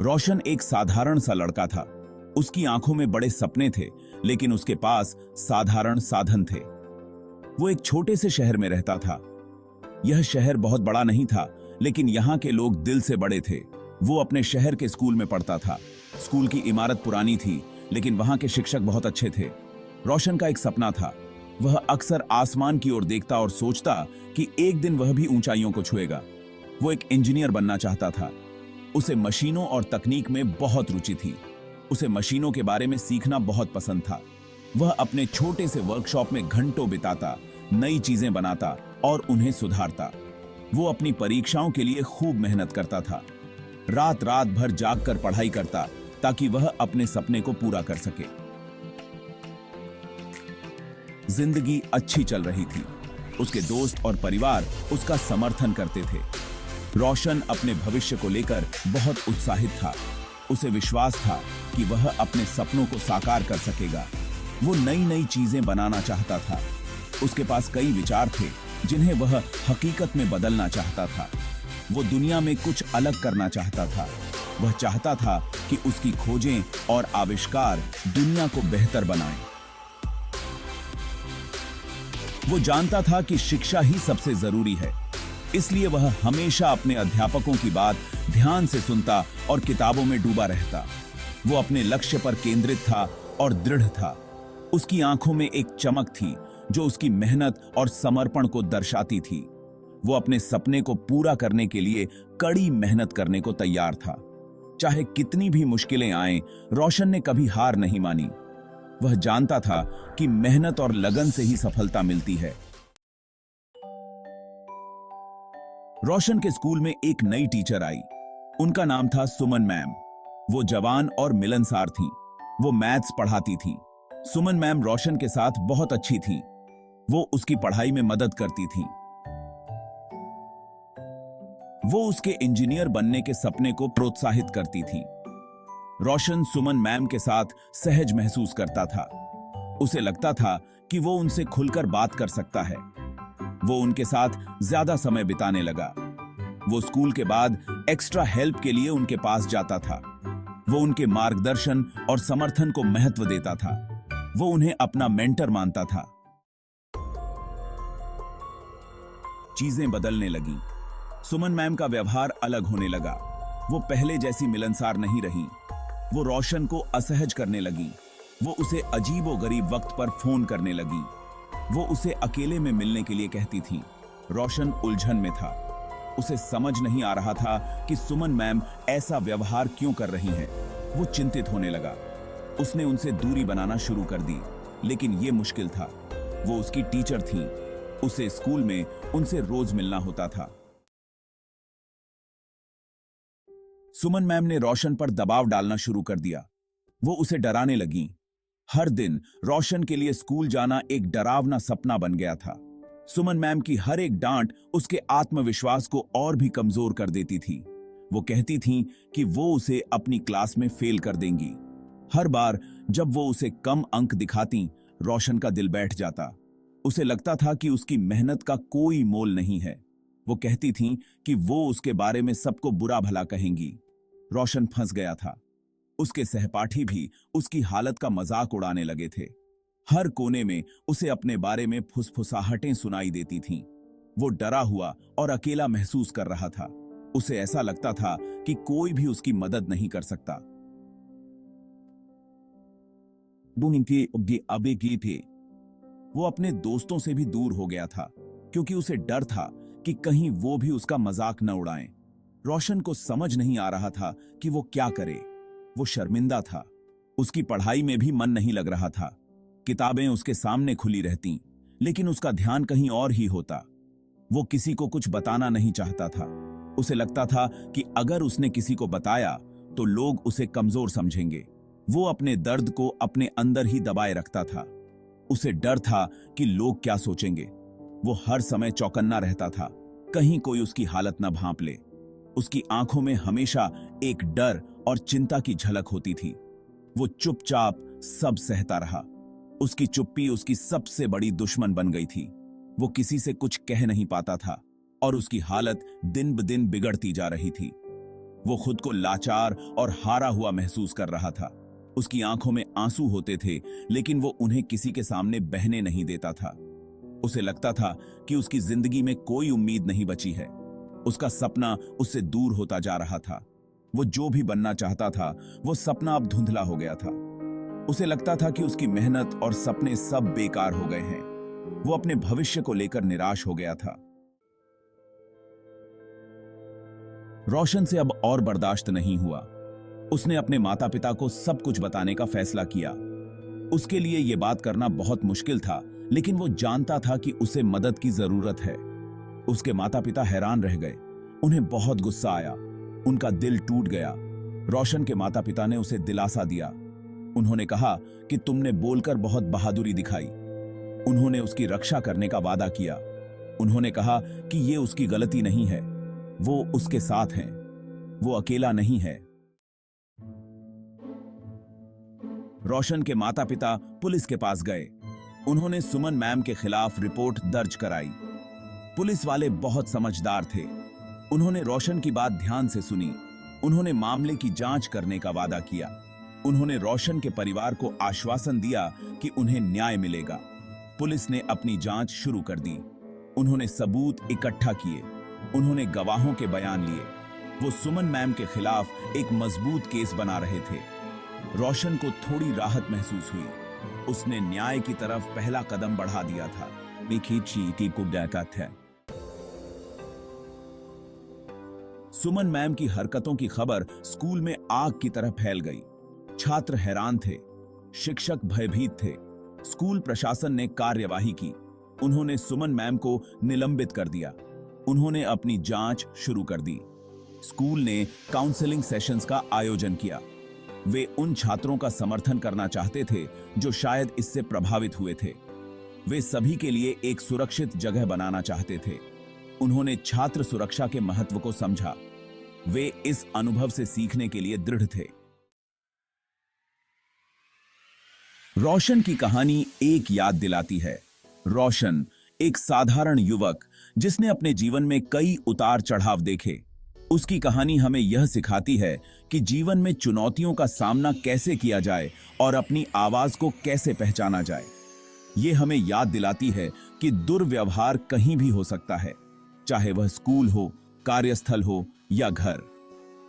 रोशन एक साधारण सा लड़का था। उसकी आंखों में बड़े सपने थे, लेकिन उसके पास साधारण साधन थे। वो एक छोटे से शहर में रहता था। यह शहर बहुत बड़ा नहीं था, लेकिन यहाँ के लोग दिल से बड़े थे। वो अपने शहर के स्कूल में पढ़ता था। स्कूल की इमारत पुरानी थी, लेकिन वहाँ के शिक्षक बहुत अच्छे थे। रोशन का एक सपना था। वह अक्सर आसमान की ओर देखता और सोचता कि एक दिन वह भी ऊंचाइयों को छुएगा। वो एक इंजीनियर बनना चाहता था। उसे मशीनों और तकनीक में बहुत रुचि थी। उसे मशीनों के बारे में सीखना बहुत पसंद था। वह अपने छोटे से वर्कशॉप में घंटों बिताता, नई चीजें बनाता और उन्हें सुधारता। वो अपनी परीक्षाओं के लिए खूब मेहनत करता था। रात रात भर जागकर पढ़ाई करता ताकि वह अपने सपने को पूरा कर सके। जिंदगी अच्छी चल रही थी। उसके दोस्त और परिवार उसका समर्थन करते थे। रोशन अपने भविष्य को लेकर बहुत उत्साहित था। उसे विश्वास था कि वह अपने सपनों को साकार कर सकेगा। वो नई नई चीजें बनाना चाहता था। उसके पास कई विचार थे जिन्हें वह हकीकत में बदलना चाहता था। वो दुनिया में कुछ अलग करना चाहता था। वह चाहता था कि उसकी खोजें और आविष्कार दुनिया को बेहतर बनाएं। वो जानता था कि शिक्षा ही सबसे जरूरी है, इसलिए वह हमेशा अपने अध्यापकों की बात ध्यान से सुनता और किताबों में डूबा रहता। वो अपने लक्ष्य पर केंद्रित था और दृढ़ था। उसकी आंखों में एक चमक थी जो उसकी मेहनत और समर्पण को दर्शाती थी। वो अपने सपने को पूरा करने के लिए कड़ी मेहनत करने को तैयार था। चाहे कितनी भी मुश्किलें आएं, रोशन ने कभी हार नहीं मानी। वह जानता था कि मेहनत और लगन से ही सफलता मिलती है। रोशन के स्कूल में एक नई टीचर आई। उनका नाम था सुमन मैम। वो जवान और मिलनसार थीं। वो मैथ्स पढ़ाती थीं। सुमन मैम रोशन के साथ बहुत अच्छी थीं। वो उसकी पढ़ाई में मदद करती थीं। वो उसके इंजीनियर बनने के सपने को प्रोत्साहित करती थीं। रोशन सुमन मैम के साथ सहज महसूस करता था। उसे लगता था कि वो उनसे खुलकर बात कर सकता है। वो उनके साथ ज्यादा समय बिताने लगा। वो स्कूल के बाद एक्स्ट्रा हेल्प के लिए उनके पास जाता था। वो उनके मार्गदर्शन और समर्थन को महत्व देता था। वो उन्हें अपना मेंटर मानता था। चीजें बदलने लगीं। सुमन मैम का व्यवहार अलग होने लगा। वो पहले जैसी मिलनसार नहीं रही। वो रोशन को असहज करने लगी। वो उसे अजीबोगरीब वक्त पर फोन करने लगी। वो उसे अकेले में मिलने के लिए कहती थीं। रोशन उलझन में था। उसे समझ नहीं आ रहा था कि सुमन मैम ऐसा व्यवहार क्यों कर रही हैं। वो चिंतित होने लगा। उसने उनसे दूरी बनाना शुरू कर दी, लेकिन ये मुश्किल था। वो उसकी टीचर थीं। उसे स्कूल में उनसे रोज मिलना होता था। सुमन मैम ने रोशन पर दबाव डालना शुरू कर दिया। वो उसे डराने लगीं। हर दिन रोशन के लिए स्कूल जाना एक डरावना सपना बन गया था। सुमन मैम की हर एक डांट उसके आत्मविश्वास को और भी कमजोर कर देती थी। वो कहती थीं कि वो उसे अपनी क्लास में फेल कर देंगी। हर बार जब वो उसे कम अंक दिखाती, रोशन का दिल बैठ जाता। उसे लगता था कि उसकी मेहनत का कोई मोल नहीं है। वो कहती थीं कि वो उसके बारे में सबको बुरा भला कहेंगी। रोशन फंस गया था। उसके सहपाठी भी उसकी हालत का मजाक उड़ाने लगे थे। हर कोने में उसे अपने बारे में फुसफुसाहटें सुनाई देती थीं। वो डरा हुआ और अकेला महसूस कर रहा था। उसे ऐसा लगता था कि कोई भी उसकी मदद नहीं कर सकता। वो अपने दोस्तों से भी दूर हो गया था, क्योंकि उसे डर था कि कहीं वो भी उसका मजाक न उड़ाएं। रोशन को समझ नहीं आ रहा था कि वो क्या करे। वो शर्मिंदा था। उसकी पढ़ाई में भी मन नहीं लग रहा था। किताबें उसके सामने खुली रहतीं, लेकिन उसका ध्यान कहीं और ही होता। वो किसी को कुछ बताना नहीं चाहता था। उसे लगता था कि अगर उसने किसी को बताया तो लोग उसे कमजोर समझेंगे। वो अपने दर्द को अपने अंदर ही दबाए रखता था। उसे डर था कि लोग क्या सोचेंगे। वो हर समय चौकन्ना रहता था, कहीं कोई उसकी हालत न भांप ले। उसकी आंखों में हमेशा एक डर और चिंता की झलक होती थी। वो चुपचाप सब सहता रहा। उसकी चुप्पी उसकी सबसे बड़ी दुश्मन बन गई थी। वो किसी से कुछ कह नहीं पाता था और उसकी हालत दिन ब दिन बिगड़ती जा रही थी। वो खुद को लाचार और हारा हुआ महसूस कर रहा था। उसकी आंखों में आंसू होते थे, लेकिन वो उन्हें किसी के सामने बहने नहीं देता था। उसे लगता था कि उसकी जिंदगी में कोई उम्मीद नहीं बची है। उसका सपना उससे दूर होता जा रहा था। वो जो भी बनना चाहता था, वो सपना अब धुंधला हो गया था। उसे लगता था कि उसकी मेहनत और सपने सब बेकार हो गए हैं। वो अपने भविष्य को लेकर निराश हो गया था। रोशन से अब और बर्दाश्त नहीं हुआ। उसने अपने माता पिता को सब कुछ बताने का फैसला किया। उसके लिए यह बात करना बहुत मुश्किल था, लेकिन वो जानता था कि उसे मदद की जरूरत है। उसके माता पिता हैरान रह गए। उन्हें बहुत गुस्सा आया। उनका दिल टूट गया। रोशन के माता पिता ने उसे दिलासा दिया। उन्होंने कहा कि तुमने बोलकर बहुत बहादुरी दिखाई। उन्होंने उसकी रक्षा करने का वादा किया। उन्होंने कहा कि यह उसकी गलती नहीं है, वो उसके साथ हैं, वो अकेला नहीं है। रोशन के माता पिता पुलिस के पास गए। उन्होंने सुमन मैम के खिलाफ रिपोर्ट दर्ज कराई। पुलिस वाले बहुत समझदार थे। उन्होंने रोशन की बात ध्यान से सुनी। उन्होंने मामले की जांच करने का वादा किया। उन्होंने रोशन के परिवार को आश्वासन दिया कि उन्हें न्याय मिलेगा। पुलिस ने अपनी जांच शुरू कर दी। उन्होंने सबूत इकट्ठा किए। उन्होंने गवाहों के बयान लिए। वो सुमन मैम के खिलाफ एक मजबूत केस बना रहे थे। रोशन को थोड़ी राहत महसूस हुई। उसने न्याय की तरफ पहला कदम बढ़ा दिया था। सुमन मैम की हरकतों की खबर स्कूल में आग की तरह फैल गई। छात्र हैरान थे, शिक्षक भयभीत थे। स्कूल प्रशासन ने कार्यवाही की। उन्होंने सुमन मैम को निलंबित कर दिया। उन्होंने अपनी जांच शुरू कर दी। स्कूल ने काउंसलिंग सेशंस का आयोजन किया। वे उन छात्रों का समर्थन करना चाहते थे जो शायद इससे प्रभावित हुए थे। वे सभी के लिए एक सुरक्षित जगह बनाना चाहते थे। उन्होंने छात्र सुरक्षा के महत्व को समझा। वे इस अनुभव से सीखने के लिए दृढ़ थे। रोशन की कहानी एक याद दिलाती है। रोशन एक साधारण युवक जिसने अपने जीवन में कई उतार चढ़ाव देखे। उसकी कहानी हमें यह सिखाती है कि जीवन में चुनौतियों का सामना कैसे किया जाए और अपनी आवाज को कैसे पहचाना जाए। यह हमें याद दिलाती है कि दुर्व्यवहार कहीं भी हो सकता है, चाहे वह स्कूल हो, कार्यस्थल हो या घर।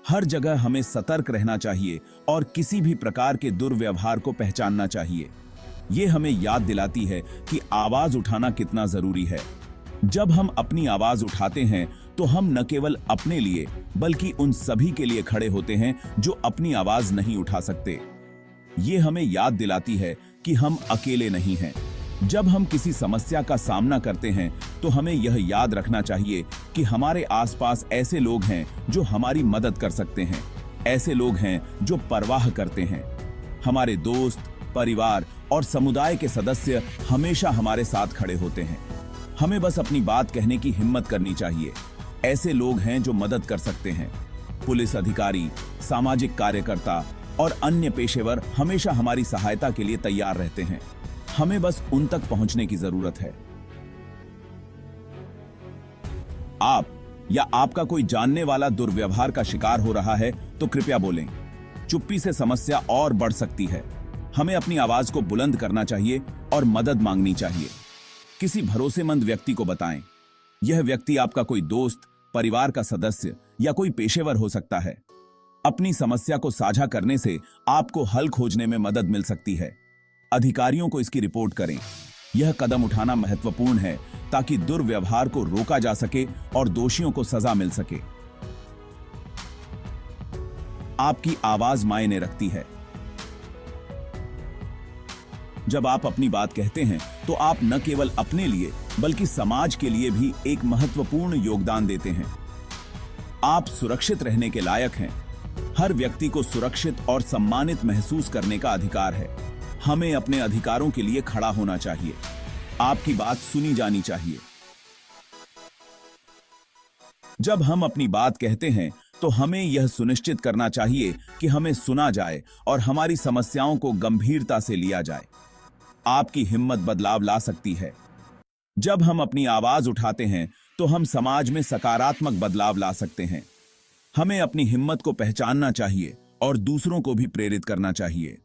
हर जगह हमें सतर्क रहना चाहिए और किसी भी प्रकार के दुर्व्यवहार को पहचानना चाहिए। यह हमें याद दिलाती है कि आवाज उठाना कितना जरूरी है। जब हम अपनी आवाज उठाते हैं तो हम न केवल अपने लिए बल्कि उन सभी के लिए खड़े होते हैं जो अपनी आवाज नहीं उठा सकते। ये हमें याद दिलाती है कि हम अकेले नहीं हैं। जब हम किसी समस्या का सामना करते हैं तो हमें यह याद रखना चाहिए कि हमारे आसपास ऐसे लोग हैं जो हमारी मदद कर सकते हैं। ऐसे लोग हैं जो परवाह करते हैं। हमारे दोस्त, परिवार और समुदाय के सदस्य हमेशा हमारे साथ खड़े होते हैं। हमें बस अपनी बात कहने की हिम्मत करनी चाहिए। ऐसे लोग हैं जो मदद कर सकते हैं। पुलिस अधिकारी, सामाजिक कार्यकर्ता और अन्य पेशेवर हमेशा हमारी सहायता के लिए तैयार रहते हैं। हमें बस उन तक पहुंचने की जरूरत है। आप या आपका कोई जानने वाला दुर्व्यवहार का शिकार हो रहा है तो कृपया बोलें। चुप्पी से समस्या और बढ़ सकती है। हमें अपनी आवाज को बुलंद करना चाहिए और मदद मांगनी चाहिए। किसी भरोसेमंद व्यक्ति को बताएं। यह व्यक्ति आपका कोई दोस्त, परिवार का सदस्य या कोई पेशेवर हो सकता है। अपनी समस्या को साझा करने से आपको हल खोजने में मदद मिल सकती है। अधिकारियों को इसकी रिपोर्ट करें। यह कदम उठाना महत्वपूर्ण है ताकि दुर्व्यवहार को रोका जा सके और दोषियों को सजा मिल सके। आपकी आवाज मायने रखती है। जब आप अपनी बात कहते हैं तो आप न केवल अपने लिए बल्कि समाज के लिए भी एक महत्वपूर्ण योगदान देते हैं। आप सुरक्षित रहने के लायक हैं। हर व्यक्ति को सुरक्षित और सम्मानित महसूस करने का अधिकार है। हमें अपने अधिकारों के लिए खड़ा होना चाहिए। आपकी बात सुनी जानी चाहिए। जब हम अपनी बात कहते हैं तो हमें यह सुनिश्चित करना चाहिए कि हमें सुना जाए और हमारी समस्याओं को गंभीरता से लिया जाए। आपकी हिम्मत बदलाव ला सकती है। जब हम अपनी आवाज उठाते हैं तो हम समाज में सकारात्मक बदलाव ला सकते हैं। हमें अपनी हिम्मत को पहचानना चाहिए और दूसरों को भी प्रेरित करना चाहिए।